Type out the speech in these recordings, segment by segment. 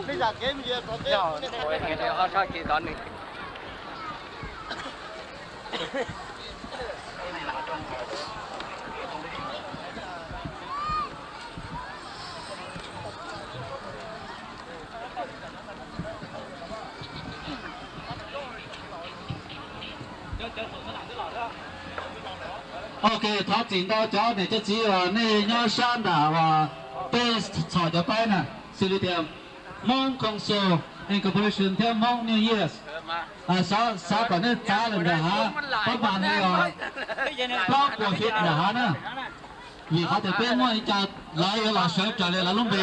bây giờ cái gì có cái họ cho chị đón đi OK， 他剪刀咗，你就只話呢要山的話，被炒咗班呢，是你點？Mong Council Incorporation 條 Mong New Years， 啥個呢扎人的哈，ประมาณ呢個包括fit的哈呢，而佢哋邊麼就來有老師就嚟啦，攏被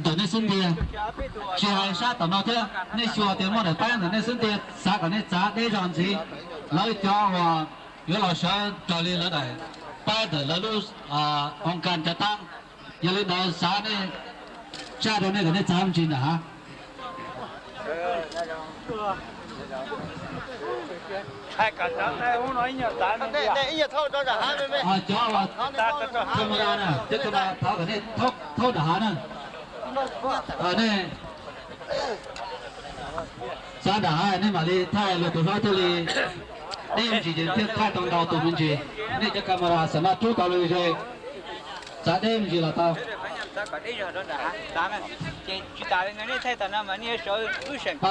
對呢身體，只係啥等到啲，你說點麼嚟班的呢身體，啥個呢扎呢樣子，來叫話。有老師就嚟了嚟，拜的了路องค์การจะตั้งอย่าลืมเอาสารเนี่ยชาติเนี่ยก็ได้จำจริงนะฮะใช่กันนะแต่หัวน้อยเนี่ยตาเนี่ยđây giờ thâu cho hả mấy mấy จ้าว่าธรรมดานะจะก็มาเท่ากันเนี่ยเท่าทหารนะเนี่ยสารทหารเนี่ยมาเลยไทยเราตัวเราตัวเลยนี่จริงๆที่ข้าต้องดาวตัวมันจริงนี่จะกำมาสามารถทุกตัวเลยใช่จะได้มันจริงหรอเต้า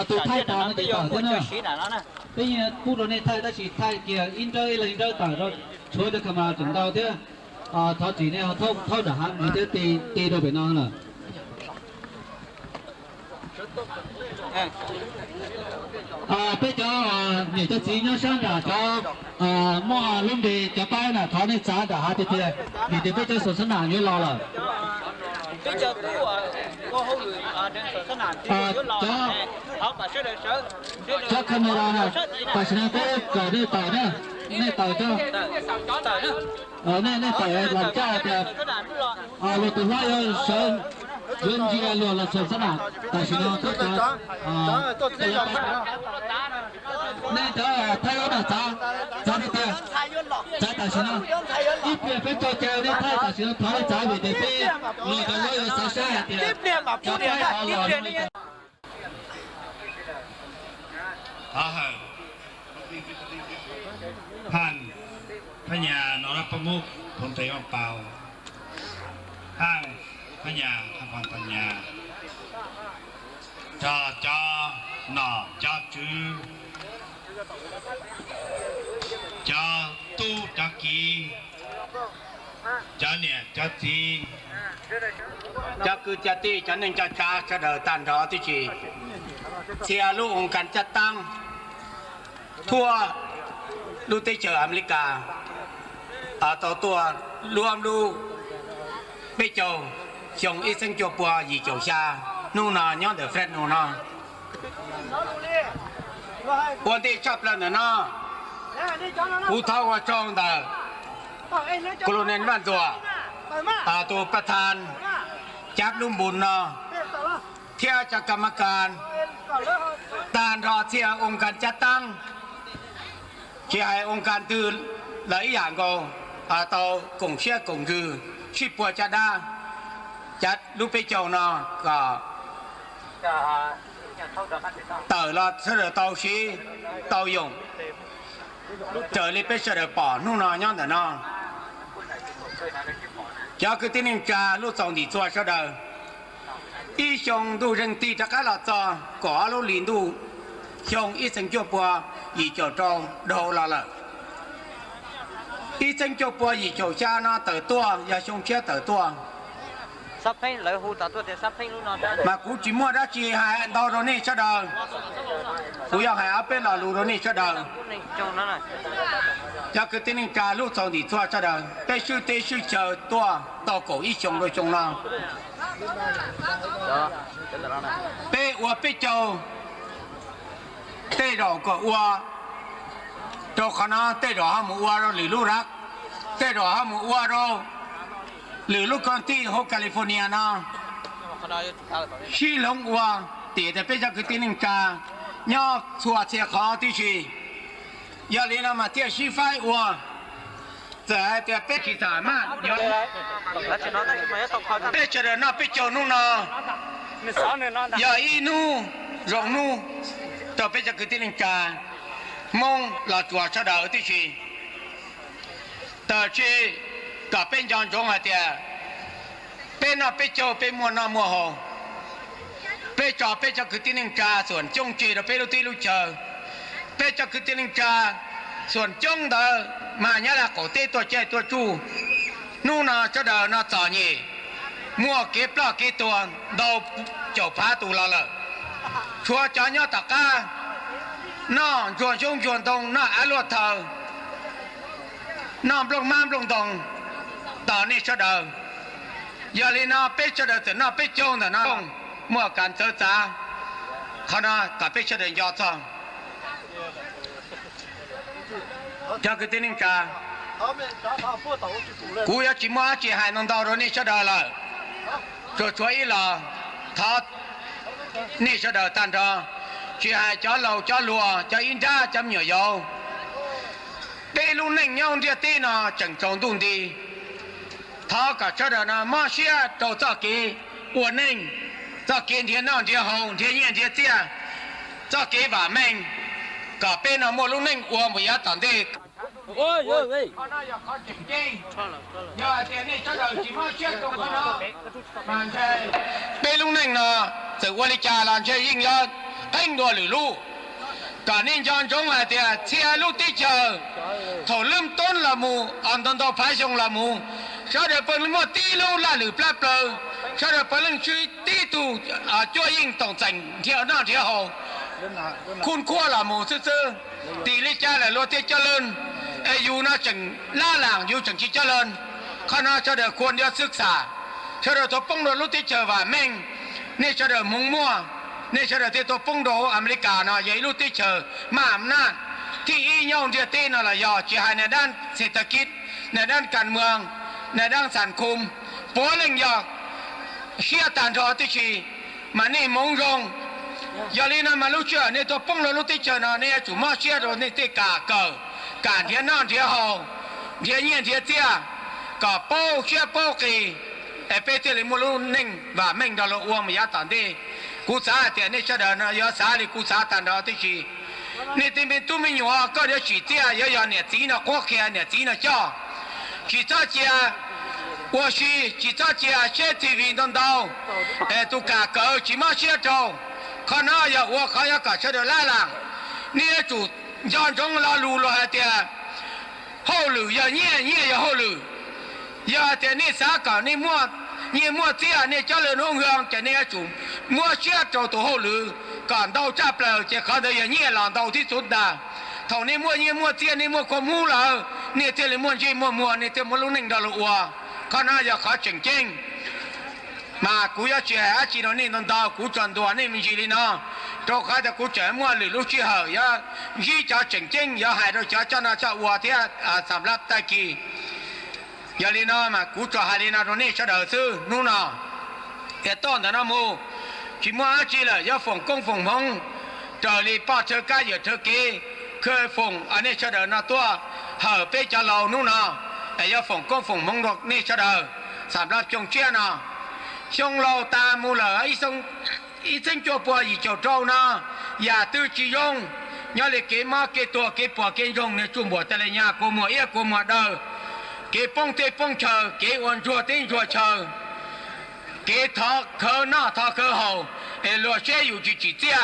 ตัวไทยตาไม่ได้ต่างกันนะแต่ยังพูดเราในไทยแต่สิไทยเกี่ยอินเตอร์อะไรอินเตอร์ต่างเราช่วยจะกำมาถึงดาวเท่าเท่าจีเนี่ยเท่าทหารมีแต่ตีเราไปน้องน่ะbây giờ người ta chỉ nhớ sang là cho mua luôn đi cho bay là tháo này giá đã thì thì thì bây giờ số sân hàng như lo rồi bây giờ có hậu người đến sở sân hàng thì lo họ phải sẽ được sở cho camera này phải xem cái đi tàu nữa này tàu cho này tàu làm cha thì rồi từ nay sở dân chỉ là là số sân hàng tại sao nó tốt nên đó thay nó giá đi tiền giá tại sao nó ít việc phải cho chơi nên thay tại sao nó giá về để phê rồi cái lối sao sai thì cho phải họ rồiผ่านพญานรประมุขพลตรีวังเปาห้างพญาทำความปัญญาจอหน่อจอจือจอตู้จอกีจอเนี่ยจอจีจอคือจอตีจอหนึ่งจอจ้าเสด็จตันทอที่จีเสียลูกองค์การจัดตั้งทั่วลูกที่เจออเมริกาต่อตัวรวมดูไปโจชงอีสังโจปัวยีโจชานู่นน่ะย้อนเดือดเฟรนนู่นน่ะวันที่ชอบแล้วน่ะผู้เฒ่าว่าจองเด้อกลุ่มเน้นบ้านตัวตัวประธานจักลุ่มบุญน่ะเที่ยวจากกรรมการตานรอเที่ยวองค์การจัดตั้งเที่ยวองค์การตื่นหลายอย่างก็ต่อกงเชี่ยกงคือชิปัวจะได้จัดลูกไปเจ้าน่ะก็ต่อรอเสด็จเตาชีเตาหยงเจอเลยไปเสด็จป่อนู่นน่ะย้อนแต่น่ะจะคือที่นี่จะลูกสองดีตัวเสด็จอีชงดูเรื่องตีจะก้าหลอดจอก่อลูกลินดูชงอีสังเกตปัวอีเจ้าจองโดละละอีสังเกตปัวอีเจ้าชาน่ะเติร์ตัวอย่าชงเชี่ยเติร์ตัวsắp thấy lợi hụtตัวแต่ sắp thấy lúc nào mà cú chỉ mua đã chỉ hai đào rồi này cho đời cú要hai áp bên là lù rồi này cho đời cho cái tên cả lúc sau thì cho đời tế sư chờ tua tàu cổ ít chồng rồi chồng nào tế ua tế châu tế đỏ của ua cho khả năng tế đỏ ham ua rồi lì lú rác tế đỏ ham ua rồiหรือลูกคนที่โฮแคลิฟอร์เนียนะชีลงว่าตีแต่เป็นจากที่หนึ่งกาย่อชัวเชียขอที่ชีอย่าเรียนมาเที่ยวชีไฟว่า จะเตียเป็ดที่สามารถย้อน แล้วจะนอนได้ไหมต้องเข้า เป็ดเจริญน่ะเป็ดเจ้านู่นน่ะ ไม่สอนเนี่ยนอน อย่าอีนู่รองนู่ต่อเป็ดจะคือที่หนึ่งกามองหลอดตัวชะดาวที่ชีแต่ชีกับเป็นจอนจงอาเตียเป็นน่ะเป็ดเจ้าเป็นมัวน่ะมัวหอเป็ดจ่อเป็ดจะคือที่หนึ่งกาส่วนจงจีเราเป็ดรู้ที่รู้เจอเป็ดจะคือที่หนึ่งกาส่วนจงเดอมาเนี่ยละก็เตตัวเจตัวจูนู่นน่ะชะดาวน่ะจ่อนี่มัวเก็บปลาเก็บตัวดาวเจ้าพาตูเราเลยชัวจานยอตะกาน้าชวนชงชวนตรงน้าอรวดเธอน้าปลงม้ามปลงตรงตอนนี้ชะเดิมอย่าเลยน้าเป็ดชะเดิมแต่น้าเป็ดจงแต่น้าเมื่อการเจอจ้าขณะกับเป็ดชะเดิมยอดทองจะคือที่นิ่งกา 后面找他不走就主任。 กูอยากจิมาจีหายนนดาวนี่ชะเดิมเลยช่วยอีหล่อทัดนี่ชะเดิมตันทอจีหายจ้าเหล่าจ้าลัวจ้าอินจ้าจำเหนียวยาวเตลุนิ่งยองเดียตีน่ะจังจงดุนดี他个这的呢，马些都早给我宁，早给天南天红天艳天见，早给把命，个边那莫路宁我们也当的。 โอ้ยเว้ย 他那要靠经济，要在那这的起码些都可能，满车。边路宁呢，在我的家南车应要很多路路。การนิ่งจอนจงอะไรเดียเชียลูกที่เจอถอดเริ่มต้นละมูอันตอนต่อไปชงละมูชาเดเปิลมัวตีลูละหรือปลาเปล่าชาเดเปิลช่วยตีตูจ่วยยิงต้องจังเที่ยวหน้าเที่ยวหอคุณขั้วละมูซื่อตีลิจ้าและรถที่เจริญอยู่น่าจังล่าหลังอยู่จังที่เจริญคณะชาเดควรจะศึกษาชาเดตัวป้องรถลูกที่เจอว่าแม่งนี่ชาเดมุงมั่วนี่เฉลี่ยที่ตัวปุ่งโดอเมริกาเนาะยัยรู้ที่เชอมาอำนาจที่อีย่องเดียตีนั่นแหละยอจีหายในด้านเศรษฐกิจในด้านการเมืองในด้านสังคมปัวเล่งยอกเชี่ยตันทอที่ชีมานี่มงรงยาลีนั้นมารู้เชื่อในตัวปุ่งเรารู้ที่เชอเนาะเนี่ยจุมาเชี่ยโดนนี่ที่กาเกิดการเทียนนั่งเทียหอเทียนเยี่ยนเทียเตี้ยก็โป้เชี่ยโป้กีเปเตลิมูลุนิ่งว่าแม่งดอลอ้วงไม่ยาตันดีกูสาแต่นี่เฉลิมนะยาสาลิกูสาตันดอที่ชีนี่ที่เป็นตุ้มอยู่อ่ะก็เดี๋ยวฉีดเตี้ยยาเนี่ยจีน่ะก็แค่เนี่ยจีน่ะจ้าฉีดจ้าเจีย我是记者节写 TV 当道，都干够起码写着，看那呀我看呀干写的来了，你也做家中拉路了还得，好路要念也好路，要得你啥干你莫这样你家里农行在你做，莫写着都好路，干到这不了就看到也念浪到ที่สุด的。เท่านี้มัวเตี้ยนี่มัวความมูละเนี่ยเตี้ยเลยมัวจีมัวเนี่ยเตี้ยมัวลุงหนึ่งดอลลาร์ข้าน่าจะขาจริงมากูอยากเจออาชีพนี้ตอนดาวกูจนตัวนี่มีจีลีนะตัวข้าจะกูเจอมัวหรือลูกชีเหรอยี่จะจริงอย่าให้เราจะน่าจะวัวที่สำหรับตะกี้อย่าลีนะมากูจะให้ลีนะตรงนี้จะเดือดซื้อนู่นน่ะแต่ตอนนั้นมูที่มัวอาชีพเลยอย่าฝงกงฝงมงเจอลีป้าเธอก้าอย่าเธอกี้เคยฝงอันนี้เฉดนะตัวเห่อเปจะเรานู่นนะไอ้ยาฝงก็ฝงมงดอกนี่เฉดสำหรับจงเชี่ยนะชงเราตามูเหล่ไอ้ทรงอีเส้นจัวปัวอีเจ้าเจ้านะอย่าตื้อจียงอย่าเลยเกมาเกตัวเกปัวเกยงในจุ่มบัวแต่ละยากูมัวเอี้ยกูมัวเดอเกป้องเตป้องเชอเกวันจัวติ้งจัวเชอเกทอเคอหน้าทอเคอเขาไอ้ลัวเชี่ยอยู่จีจีเจ้า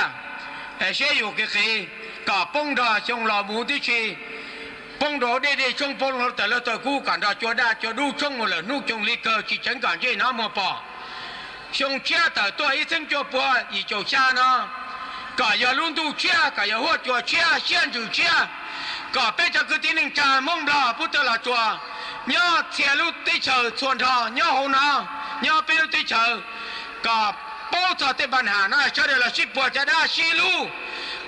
ไอ้เชี่ยอยู่เกก็ป้องดาชงหล่อมูที่ชีป้องดอเด็ดชงป้องเราแต่ละตัวคู่กันดาจวดาจวดูชงหมดเลยนู่ชงลิเกอชีเฉิงกันเจน้ำมาป่าชงเชี่ยแต่ตัวอีเส้นจัวปัวอีเจ้าชานะก็อย่าลุ้นดูเชี่ยก็อย่าหัวจัวเชี่ยเชี่ยจูเชี่ยก็เป็นจากคือที่หนึ่งจามงบลาพุทธละจัวย่อเสียลุติเชอส่วนทอย่อหนาย่อเป็นลุติเชอก็ป้อจะติปัญหานะเชื่อเลยสิปัวจะได้ชิลู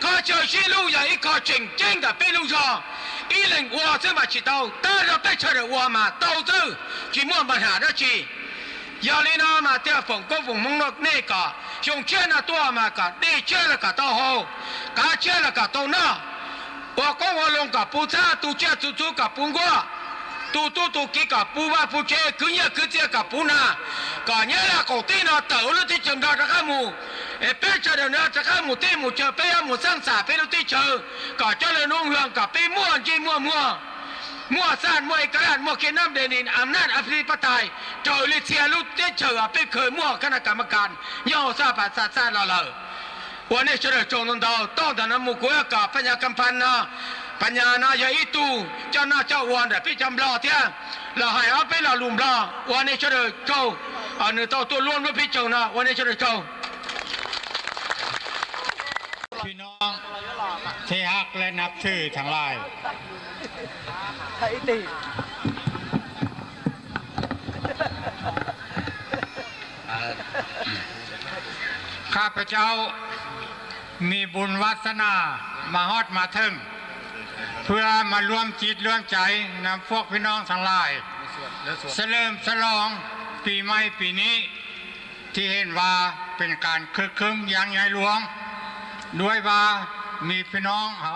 ข้าเจอชิลูอย่างอีกข้าจริง的เป็นลูกชออีหนึ่งวัวจะมาชิดเอาแต่เราไปเชื่อวัวมาเต้าตื้อจีมั่วปัญหาได้จีอย่าลีน่ามาเที่ยวฝงก็ฝงมงนกนี่ก็ชงเชื่อนะตัวมาก็ได้เชื่อแล้วก็เต้าหูกาเชื่อแล้วก็เต้าหน้าว่าก็ว่าลงกับปูซาตูเชื่อจู่ๆกับปุงกัว tu ki ka pu wa pu che cứ nhớ cứ chia ka pu na ka nhớ là cổ tin nó tàu nó thì chừng đó ra mù bé chờ được nữa ra mù tê mù chờ bé mù sang xả bé nó thì chờ cả cho lên nông hương cả bé mua chi mua san muaกระดาษmua kiếnน้ำเดนินอำนาจอภิปไตยเจอลิเซียลุเตเจอไปเคยมั่วคณะกรรมการย่อซาปัสสาละวันนี้เฉลิมจงนนดาวต้องแต่น้ำมุกุยกับปัญญากำพันนะปัญญานาอย่าอีตูเจ้าหน้าเจ้าวันแต่พี่จำรอเที่ยเราให้เอาไปเราลุมรอวันนี้เฉลิมโจอันนี้ตัวล้วนว่าพี่เจ้านะวันนี้เฉลิมโจพี่น้องที่ฮักและนับถือทั้งหลายไทยตี ข้าพเจ้ามีบุญวาสนามาฮอดมาถึงเพื่อมาร่วมจิตร่วมใจนำพวกพี่น้องทั้งหลายเฉลิมฉลองปีใหม่ปีนี้ที่เห็นว่าเป็นการคึกคืนอย่างใหญ่หลวงด้วยว่ามีพี่น้องเฮา